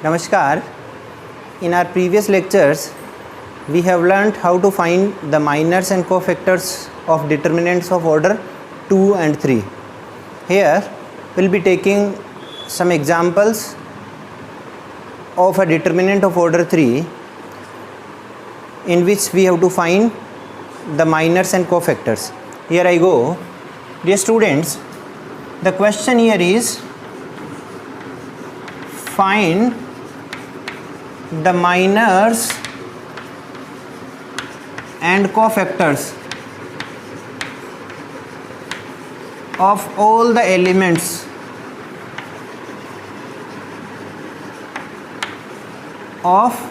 Namaskar. In our previous lectures, we have learnt how to find the minors and cofactors of determinants of order 2 and 3. Here, we will be taking some examples of a determinant of order 3 in which we have to find the minors and cofactors. Here I go. Dear students, the question here is find the minors and cofactors of all the elements of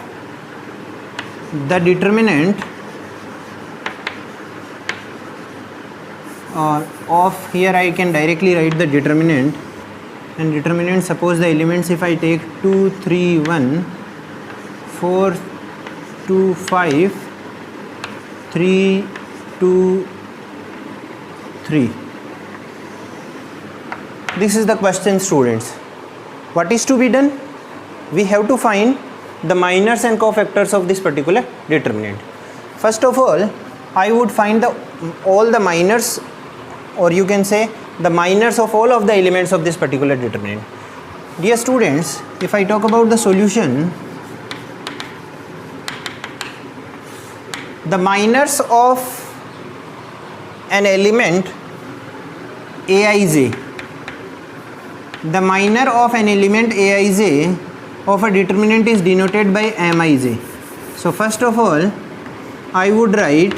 the determinant of, here I can directly write the determinant, and determinant, suppose the elements, if I take 2, 3, 1, 4, 2, 5, 3, 2, 3. This is the question, students. What is to be done? We have to find the minors and cofactors of this particular determinant. First of all, I would find all the minors, or you can say the minors of all of the elements of this particular determinant. Dear students, if I talk about the solution, the minors of an element Aij, the minor of an element Aij of a determinant is denoted by Mij. So first of all, I would write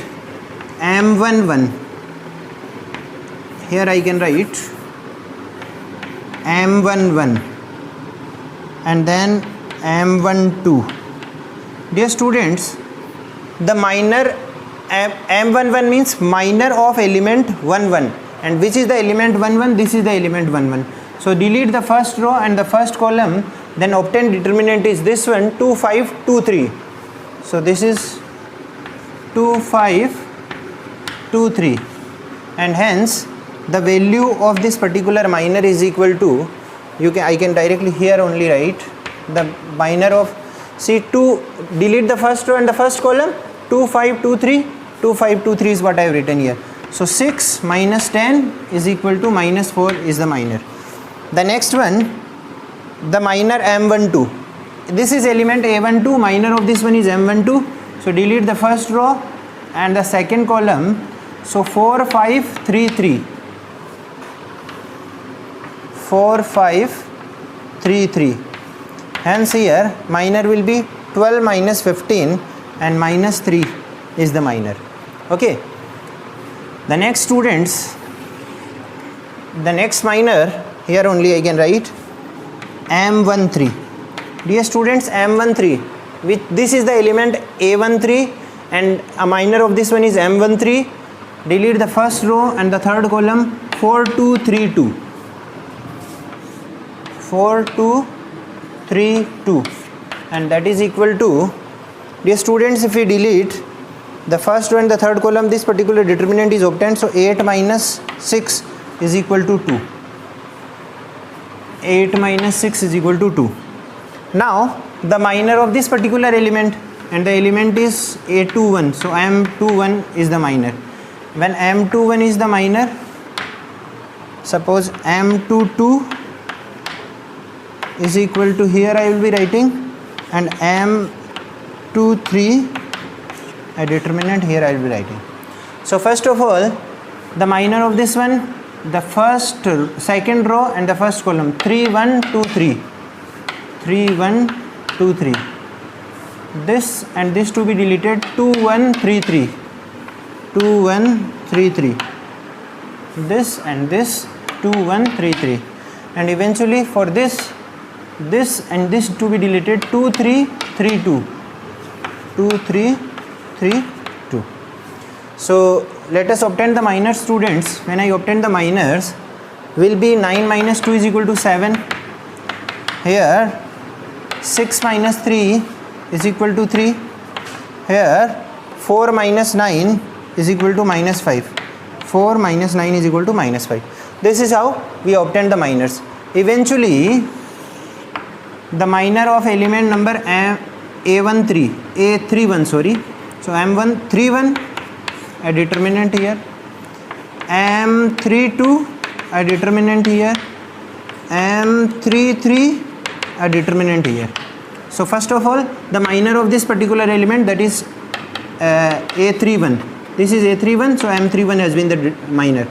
M11. Here I can write M11 and then M12. Dear students, the minor M11 means minor of element 11, and which is the element 11? This is the element 11. So delete the first row and the first column, then obtain determinant is this one, 2, 5, 2, 3. So this is 2, 5, 2, 3, and hence the value of this particular minor is equal to, I can directly here only write the minor of, see, 2, delete the first row and the first column, 2, 5, 2, 3, 2, 5, 2, 3 is what I have written here. So 6 minus 10 is equal to minus 4 is the minor. The next one, the minor M12. This is element A12, minor of this one is M12. So delete the first row and the second column. So 4, 5, 3, 3. 4, 5, 3, 3. Hence here minor will be 12 minus 15 and minus 3 is the minor. Okay. The next, students, the next minor, here only I can write M13. Dear students, M13, which this is the element A13 and a minor of this one is M13. Delete the first row and the third column, 4, 2, 3, 2. 4, 2, 3, 2, and that is equal to, dear students, if we delete the first row and the third column, this particular determinant is obtained. So 8 minus 6 is equal to 2. 8 minus 6 is equal to 2. Now the minor of this particular element, and the element is A21, so M21 is the minor. When M21 is the minor, suppose M22 is equal to, here I will be writing, and M23 a determinant, here I will be writing. So first of all, the minor of this one, the second row and the first column, 3, 1, 2, 3. 3, 1, 2, 3. This and this to be deleted, 2, 1, 3, 3. 2, 1, 3, 3. This and this, 2, 1, 3, 3. And eventually for this and this to be deleted, 2, 3, 3, 2. 2, 3, 3, 2. So let us obtain the minors, students. When I obtain the minors, will be 9 minus 2 is equal to 7. Here 6 minus 3 is equal to 3. here 4 minus 9 is equal to minus 5. 4 minus 9 is equal to minus 5. This is how we obtain the minors. Eventually, the minor of element number A31, sorry. So M131, a determinant here. M32, a determinant here. M33, a determinant here. So first of all, the minor of this particular element, that is A31. This is A31, so M31 has been the minor.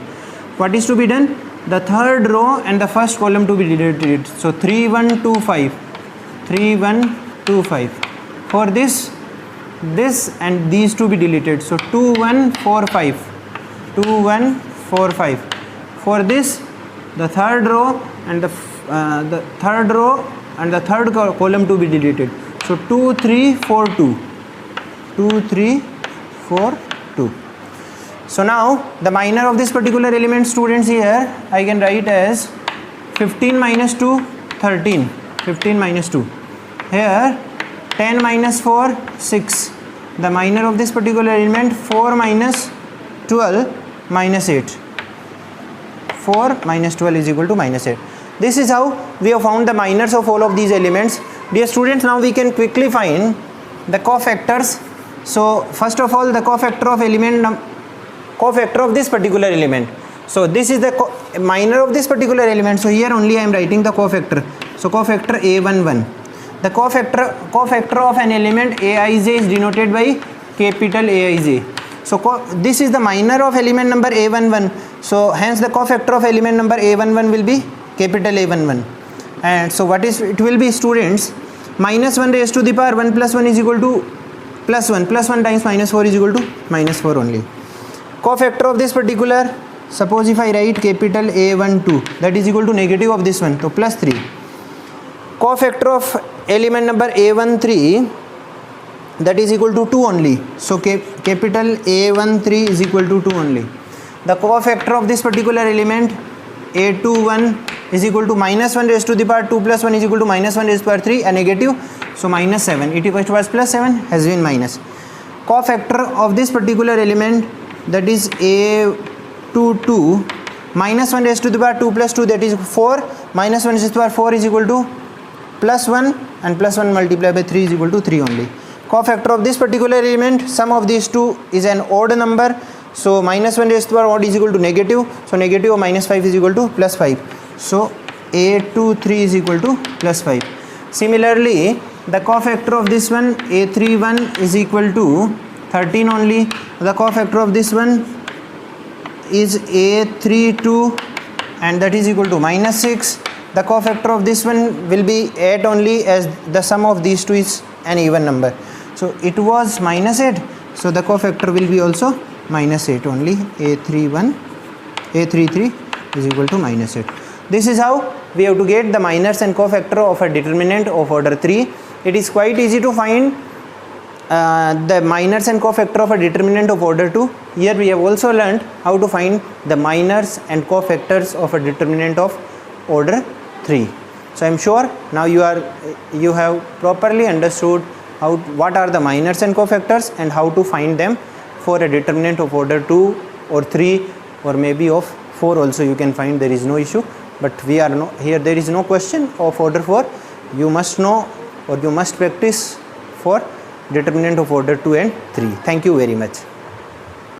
What is to be done? The third row and the first column to be deleted. So 3125, 3125. For this and these to be deleted. So 2145, 2145. For this, the third row and the third row and the third column to be deleted. So 2342, 2342. So now the minor of this particular element, students, here I can write as 15 minus 2, 13. 15 minus 2. Here 10 minus 4, 6. The minor of this particular element, 4 minus 12 minus 8. 4 minus 12 is equal to minus 8. This is how we have found the minors of all of these elements. Dear students, now we can quickly find the cofactors. So first of all, the cofactor of this particular element. So this is the minor of this particular element. So here only I am writing the cofactor. So cofactor A11. The cofactor of an element Aij is denoted by capital Aij. So this is the minor of element number A11. So hence the cofactor of element number A11 will be capital A11. And so what is it will be, students? Minus 1 raised to the power 1 plus 1 is equal to plus 1. Plus 1 times minus 4 is equal to minus 4 only. Cofactor of this particular, suppose if I write capital A12, that is equal to negative of this one, so plus 3. Cofactor of element number A13, that is equal to 2 only. So capital A13 is equal to 2 only. The cofactor of this particular element A21 is equal to minus 1 raised to the power 2 plus 1 is equal to minus 1 raised to the power 3, a negative, so minus 7. It was plus 7, has been minus. Cofactor of this particular element, that is A22, minus 1 raised to the power 2 plus 2, that is 4, minus 1 raised to the power 4 is equal to plus 1, and plus 1 multiplied by 3 is equal to 3 only. Cofactor of this particular element, sum of these two is an odd number, so minus 1 raised to the power odd is equal to negative, so negative of minus 5 is equal to plus 5. So A23 is equal to plus 5. Similarly, the cofactor of this one A31 is equal to 13 only. The cofactor of this one is A32, and that is equal to minus 6. The cofactor of this one will be 8 only, as the sum of these two is an even number. So it was minus 8, so the cofactor will be also minus 8 only. A33 is equal to minus 8. This is how we have to get the minors and cofactor of a determinant of order 3. It is quite easy to find the minors and cofactor of a determinant of order 2. Here we have also learned how to find the minors and cofactors of a determinant of order 3. So I am sure now you have properly understood what are the minors and cofactors and how to find them for a determinant of order 2 or 3 or maybe of 4 also you can find. There is no issue, but here there is no question of order 4. You must know or you must practice for determinant of order 2 and 3. Thank you very much.